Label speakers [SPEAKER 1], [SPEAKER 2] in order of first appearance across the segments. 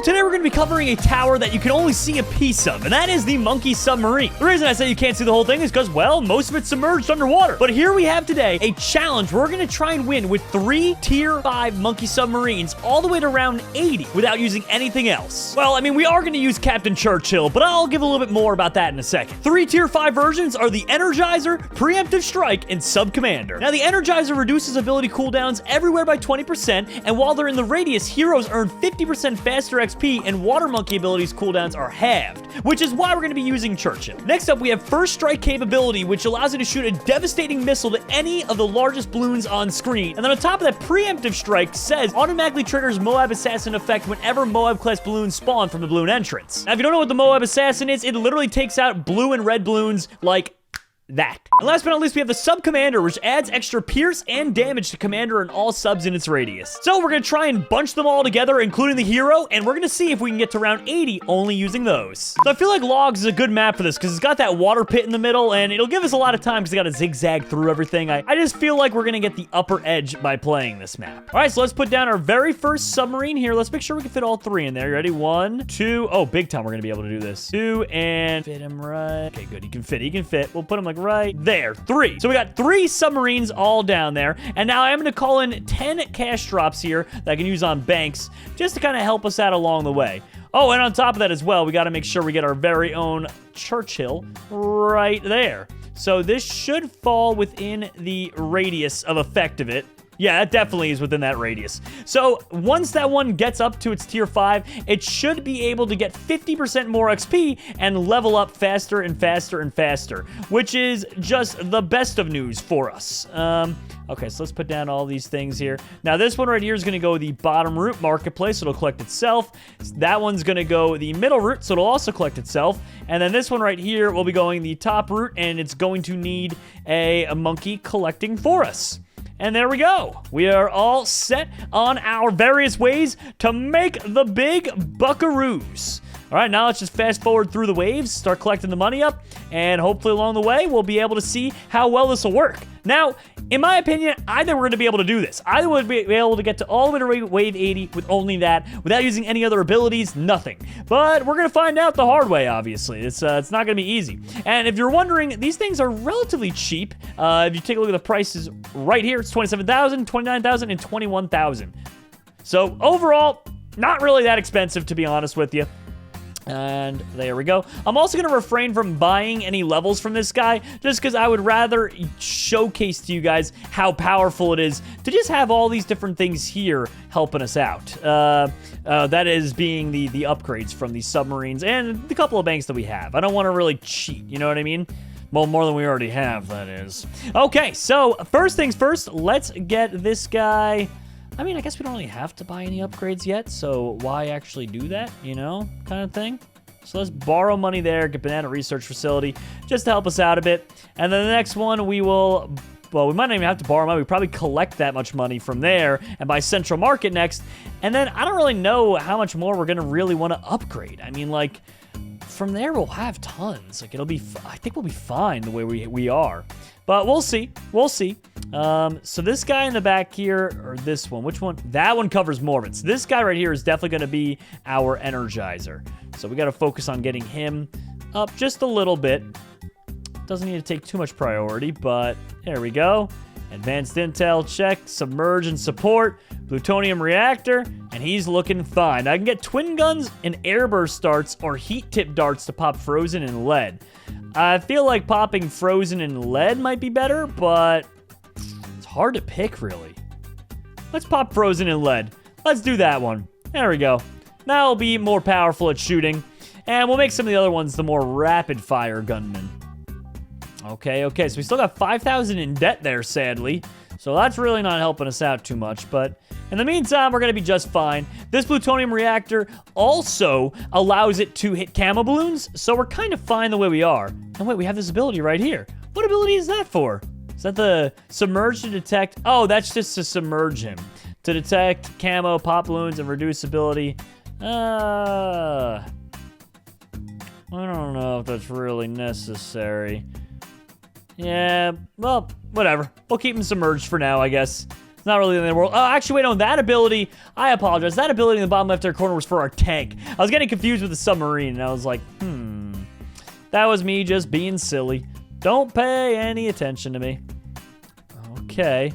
[SPEAKER 1] Well, today we're going to be covering a tower that you can only see a piece of, and that is the Monkey Submarine. The reason I say you can't see the whole thing is because, well, most of it's submerged underwater. But here we have today a challenge. We're going to try and win with 3 Tier 5 Monkey Submarines all the way to round 80 without using anything else. Well, I mean, we are going to use Captain Churchill, but I'll give a little bit more about that in a second. 3 Tier 5 versions are the Energizer, Preemptive Strike, and Sub Commander. Now, the Energizer reduces ability cooldowns everywhere by 20%, and while they're in the radius, heroes earn 50% faster XP, and Water Monkey abilities cooldowns are halved, which is why we're going to be using Churchill. Next up, we have First Strike capability, which allows you to shoot a devastating missile to any of the largest balloons on screen. And then on top of that, Preemptive Strike says automatically triggers Moab Assassin effect whenever Moab-class balloons spawn from the balloon entrance. Now, if you don't know what the Moab Assassin is, it literally takes out blue and red balloons like that. And last but not least, we have the Sub Commander, which adds extra pierce and damage to Commander and all subs in its radius. So we're going to try and bunch them all together, including the hero, and we're going to see if we can get to round 80 only using those. So I feel like Logs is a good map for this because it's got that water pit in the middle, and it'll give us a lot of time because they got to zigzag through everything. I just feel like we're going to get the upper edge by playing this map. All right, so let's put down our very first submarine here. Let's make sure we can fit all 3 in there. You ready? 1, 2. Oh, big time we're going to be able to do this. 2, and fit him right. Okay, good. He can fit. We'll put him like right there. 3. So we got 3 submarines all down there. And now I'm going to call in 10 cash drops here that I can use on banks just to kind of help us out along the way. Oh, and on top of that as well, we got to make sure we get our very own Churchill right there. So this should fall within the radius of effect of it. Yeah, that definitely is within that radius. So once that one gets up to its tier 5, it should be able to get 50% more XP and level up faster and faster and faster, which is just the best of news for us. Okay, so let's put down all these things here. Now, this one right here is going to go the bottom route marketplace, so it'll collect itself. That one's going to go the middle route, so it'll also collect itself. And then this one right here will be going the top route, and it's going to need a monkey collecting for us. And there we go. We are all set on our various ways to make the big buckaroos. All right, now let's just fast forward through the waves, start collecting the money up, and hopefully along the way, we'll be able to see how well this will work. Now, in my opinion, I think we're going to be able to do this. Either we'll be able to get to all the way to wave 80 with only that, without using any other abilities, nothing. But we're going to find out the hard way, obviously. It's not going to be easy. And if you're wondering, these things are relatively cheap. If you take a look at the prices right here, it's $27,000, $29,000, and $21,000. So overall, not really that expensive, to be honest with you. And there we go. I'm also going to refrain from buying any levels from this guy just because I would rather showcase to you guys how powerful it is to just have all these different things here helping us out. That is being the upgrades from these submarines and the couple of banks that we have. I don't want to really cheat, you know what I mean? Well, more than we already have, that is. Okay, so first things first, let's get this guy. I mean, I guess we don't really have to buy any upgrades yet, so why actually do that, you know, kind of thing? So let's borrow money there, get Banana Research Facility, just to help us out a bit. And then the next one, we will, well, we might not even have to borrow money. We probably collect that much money from there and buy Central Market next. And then I don't really know how much more we're going to really want to upgrade. I mean, like, from there, we'll have tons. Like, it'll be, I think we'll be fine the way we are. But we'll see. We'll see. So this guy in the back here, or this one, which one? That one covers Morbid. So this guy right here is definitely going to be our Energizer. So we got to focus on getting him up just a little bit. Doesn't need to take too much priority, but there we go. Advanced Intel, check. Submerge and support. Plutonium reactor, and he's looking fine. I can get twin guns and airburst darts or heat tip darts to pop frozen and lead. I feel like popping frozen and lead might be better, but it's hard to pick, really. Let's pop frozen and lead. Let's do that one. There we go. Now I'll be more powerful at shooting, and we'll make some of the other ones the more rapid-fire gunmen. Okay, so we still got 5,000 in debt there, sadly. So that's really not helping us out too much, but in the meantime, we're going to be just fine. This plutonium reactor also allows it to hit camo balloons, so we're kind of fine the way we are. And wait, we have this ability right here. What ability is that for? Is that the submerge to detect? Oh, that's just to submerge him. To detect camo, pop balloons, and reduce ability. I don't know if that's really necessary. Yeah, well, whatever. We'll keep him submerged for now, I guess. It's not really in the world. Oh, actually, wait, no, that ability, I apologize. That ability in the bottom left-hand corner was for our tank. I was getting confused with the submarine, and I was like, that was me just being silly. Don't pay any attention to me. Okay.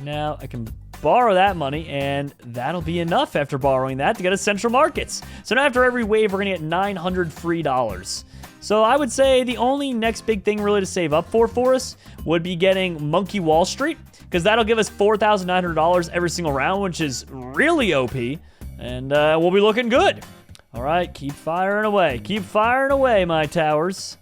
[SPEAKER 1] Now I can borrow that money, and that'll be enough after borrowing that to get us Central Markets. So now after every wave, we're going to get $900 free dollars. So I would say the only next big thing really to save up for us would be getting Monkey Wall Street, because that'll give us $4,900 every single round, which is really OP, and we'll be looking good. All right, keep firing away. Keep firing away, my towers.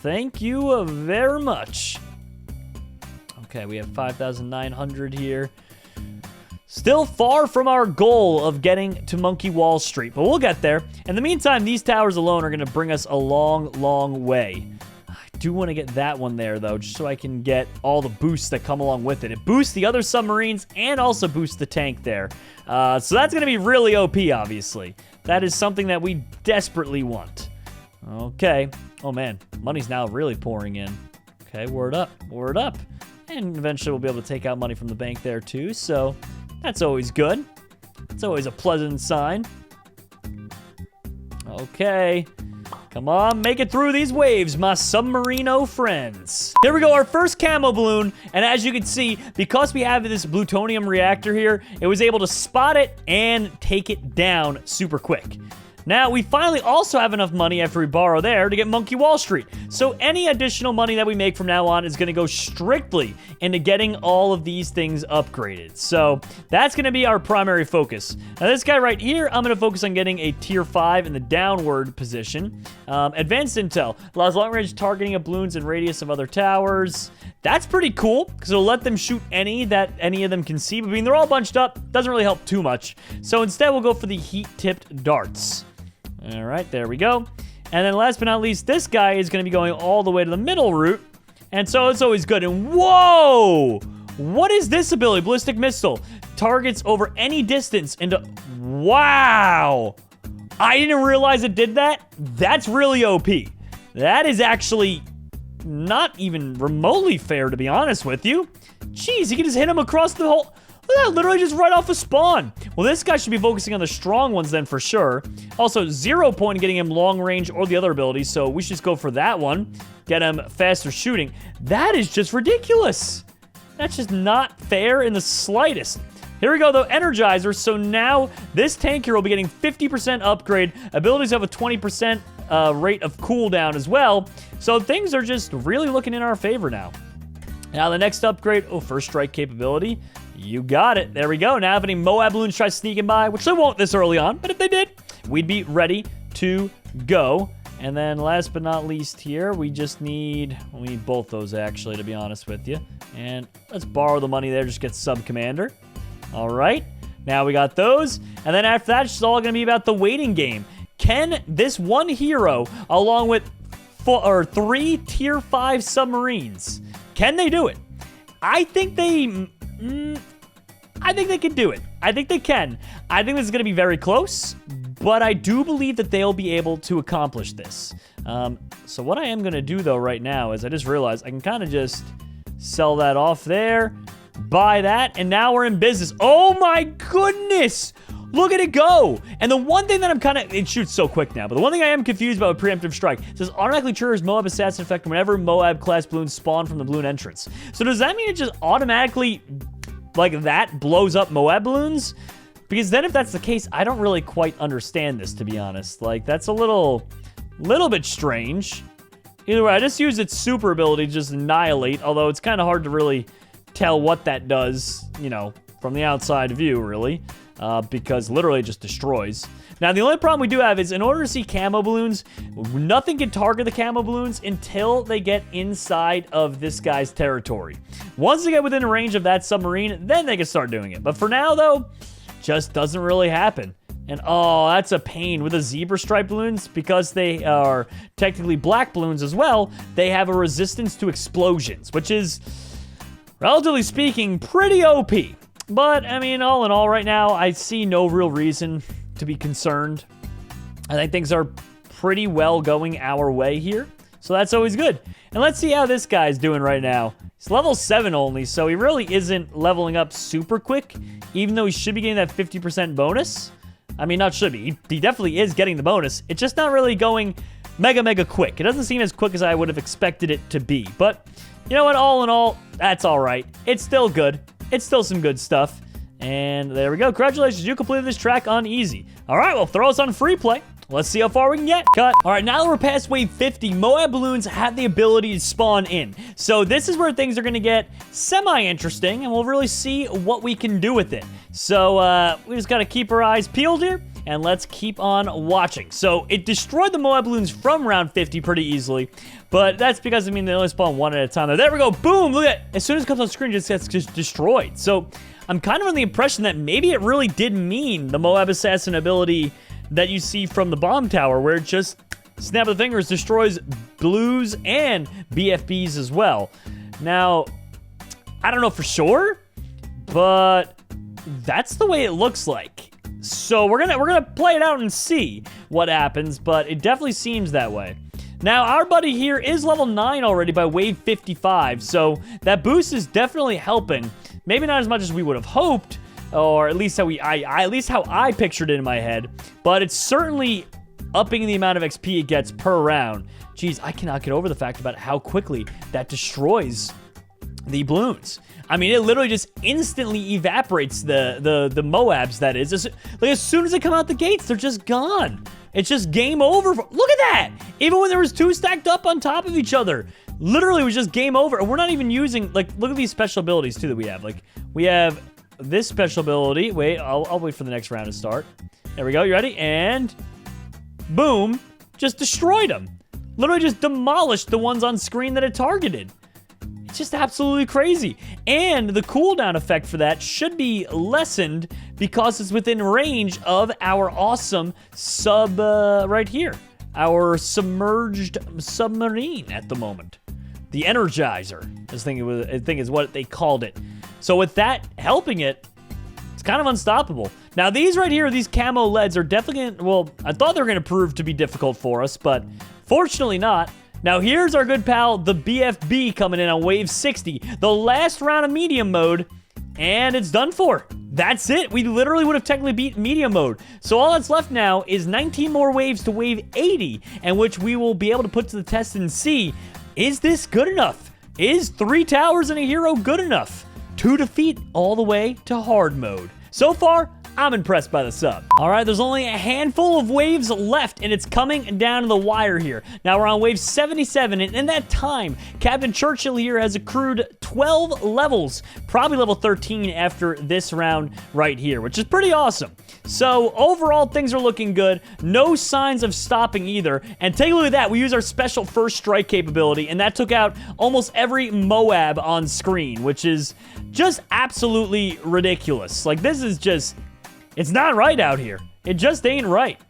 [SPEAKER 1] Thank you very much. Okay, we have 5,900 here. Still far from our goal of getting to Monkey Wall Street, but we'll get there. In the meantime, these towers alone are going to bring us a long, long way. I do want to get that one there, though, just so I can get all the boosts that come along with it. It boosts the other submarines and also boosts the tank there. So that's going to be really OP, obviously. That is something that we desperately want. Okay. Oh, man. Money's now really pouring in. Okay, word up. Word up. And eventually we'll be able to take out money from the bank there, too, so that's always good. It's always a pleasant sign. Okay. Come on, make it through these waves, my submarino friends. Here we go, our first camo balloon. And as you can see, because we have this plutonium reactor here, it was able to spot it and take it down super quick. Now, we finally also have enough money after we borrow there to get Monkey Wall Street. So any additional money that we make from now on is going to go strictly into getting all of these things upgraded. So that's going to be our primary focus. Now, this guy right here, I'm going to focus on getting a tier 5 in the downward position. Advanced Intel allows long-range targeting of balloons and radius of other towers. That's pretty cool, because it'll let them shoot any that any of them can see. But I mean, they're all bunched up. Doesn't really help too much. So instead, we'll go for the heat-tipped darts. All right, there we go. And then last but not least, this guy is going to be going all the way to the middle route. And so it's always good. And whoa! What is this ability? Ballistic missile. Targets over any distance into... Wow! I didn't realize it did that. That's really OP. That is actually not even remotely fair, to be honest with you. Jeez, you can just hit him across the whole... Look at that, literally just right off a spawn. Well, this guy should be focusing on the strong ones then for sure. Also, 0 point getting him long range or the other abilities, so we should just go for that one. Get him faster shooting. That is just ridiculous. That's just not fair in the slightest. Here we go, though, Energizer. So now this tank here will be getting 50% upgrade. Abilities have a 20% rate of cooldown as well. So things are just really looking in our favor now. Now the next upgrade, first strike capability. You got it. There we go. Now if any Moab balloons try sneaking by, which they won't this early on, but if they did, we'd be ready to go. And then last but not least here, we need both those actually, to be honest with you. And let's borrow the money there, just get Sub Commander. All right. Now we got those. And then after that, it's just all going to be about the waiting game. Can this one hero, along with 3 tier 5 submarines, can they do it? I think they can do it. I think they can. I think this is going to be very close, but I do believe that they'll be able to accomplish this. So what I am going to do, though, right now is I just realized I can kind of just sell that off there, buy that, and now we're in business. Oh, my goodness. Look at it go. And the one thing that I'm it shoots so quick now, but the one thing I am confused about with Preemptive Strike, it says automatically triggers Moab Assassin effect whenever Moab class balloons spawn from the balloon entrance. So does that mean it just automatically, like that, blows up Moab balloons? Because then if that's the case, I don't really quite understand this, to be honest. Like, that's a little bit strange. Either way, I just use its super ability to just annihilate, although it's kind of hard to really tell what that does, you know, from the outside view, really. Because literally it just destroys. Now, the only problem we do have is in order to see camo balloons, nothing can target the camo balloons until they get inside of this guy's territory. Once they get within range of that submarine, then they can start doing it. But for now, though, just doesn't really happen. And oh, that's a pain with the zebra stripe balloons, because they are technically black balloons as well. They have a resistance to explosions, which is, relatively speaking, pretty OP. But, I mean, all in all, right now, I see no real reason to be concerned. I think things are pretty well going our way here. So that's always good. And let's see how this guy's doing right now. He's level 7 only, so he really isn't leveling up super quick, even though he should be getting that 50% bonus. I mean, not should be. He definitely is getting the bonus. It's just not really going mega quick. It doesn't seem as quick as I would have expected it to be. But, you know what? All in all, that's all right. It's still good. It's still some good stuff. And there we go. Congratulations, you completed this track on easy. All right, well, throw us on free play. Let's see how far we can get. Cut. All right, now that we're past wave 50, Moab balloons have the ability to spawn in. So this is where things are going to get semi-interesting, and we'll really see what we can do with it. So we just got to keep our eyes peeled here, and let's keep on watching. So it destroyed the Moab balloons from round 50 pretty easily, but that's because, I mean, they only spawn one at a time. There we go. Boom. Look at it. As soon as it comes on screen, it just gets just destroyed. So I'm kind of under the impression that maybe it really did mean the Moab assassin ability that you see from the bomb tower, where it just, snap of the fingers, destroys blues and BFBs as well. Now, I don't know for sure, but that's the way it looks like. So we're gonna play it out and see what happens, but it definitely seems that way. Now, our buddy here is level 9 already by wave 55, so that boost is definitely helping. Maybe not as much as we would have hoped, or at least how I pictured it in my head, but it's certainly upping the amount of XP it gets per round. Jeez, I cannot get over the fact about how quickly that destroys the balloons. I mean, it literally just instantly evaporates the Moabs, that is. Like, as soon as they come out the gates, they're just gone. It's just game over. Look at that! Even when there was 2 stacked up on top of each other, literally it was just game over. And we're not even using, like, look at these special abilities, too, that we have. Like, we have this special ability. Wait, I'll wait for the next round to start. There we go. You ready? And boom, just destroyed them. Literally just demolished the ones on screen that it targeted. It's just absolutely crazy. And the cooldown effect for that should be lessened because it's within range of our awesome sub right here. Our submerged submarine at the moment. The Energizer, I think is what they called it. So with that helping it, it's kind of unstoppable. Now these right here, these camo leads are definitely, well, I thought they were going to prove to be difficult for us, but fortunately not. Now here's our good pal, the BFB, coming in on wave 60. The last round of medium mode, and it's done for. That's it. We literally would have technically beat medium mode. So all that's left now is 19 more waves to wave 80, and which we will be able to put to the test and see, is this good enough? Is 3 towers and a hero good enough to defeat all the way to hard mode? So far, I'm impressed by the sub. All right, there's only a handful of waves left, and it's coming down to the wire here. Now we're on wave 77, and in that time, Captain Churchill here has accrued 12 levels, probably level 13 after this round right here, which is pretty awesome. So overall, things are looking good. No signs of stopping either. And take a look at that. We use our special first strike capability, and that took out almost every Moab on screen, which is just absolutely ridiculous. Like, this is just, it's not right out here. It just ain't right.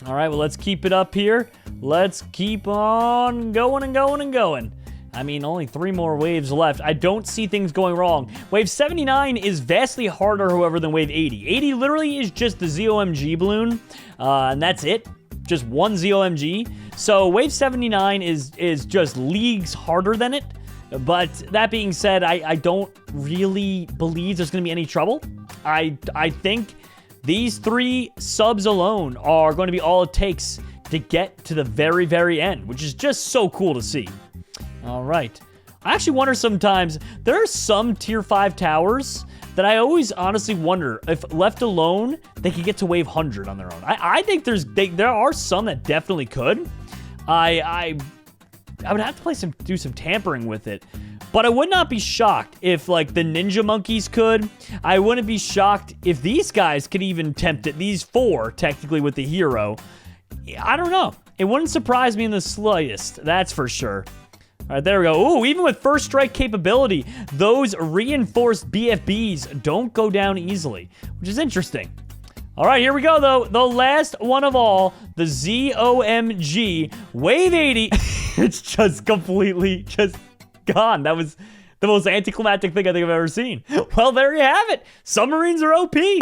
[SPEAKER 1] All right, well, let's keep it up here. Let's keep on going and going and going. I mean, only 3 more waves left. I don't see things going wrong. Wave 79 is vastly harder, however, than wave 80. 80 literally is just the ZOMG balloon, and that's it. Just one ZOMG. So wave 79 is just leagues harder than it. But that being said, I don't really believe there's going to be any trouble. I think these 3 subs alone are going to be all it takes to get to the very, very end, which is just so cool to see. All right. I actually wonder sometimes, there are some tier 5 towers that I always honestly wonder if left alone, they could get to wave 100 on their own. I think there are some that definitely could. I would have to do some tampering with it. But I would not be shocked if, like, the Ninja Monkeys could. I wouldn't be shocked if these guys could even tempt it. These 4, technically, with the hero. I don't know. It wouldn't surprise me in the slightest. That's for sure. All right, there we go. Ooh, even with first strike capability, those reinforced BFBs don't go down easily, which is interesting. All right, here we go, though. The last one of all, the ZOMG Wave 80. It's just completely just gone. That was the most anticlimactic thing I think I've ever seen. Well, there you have it. Submarines are OP.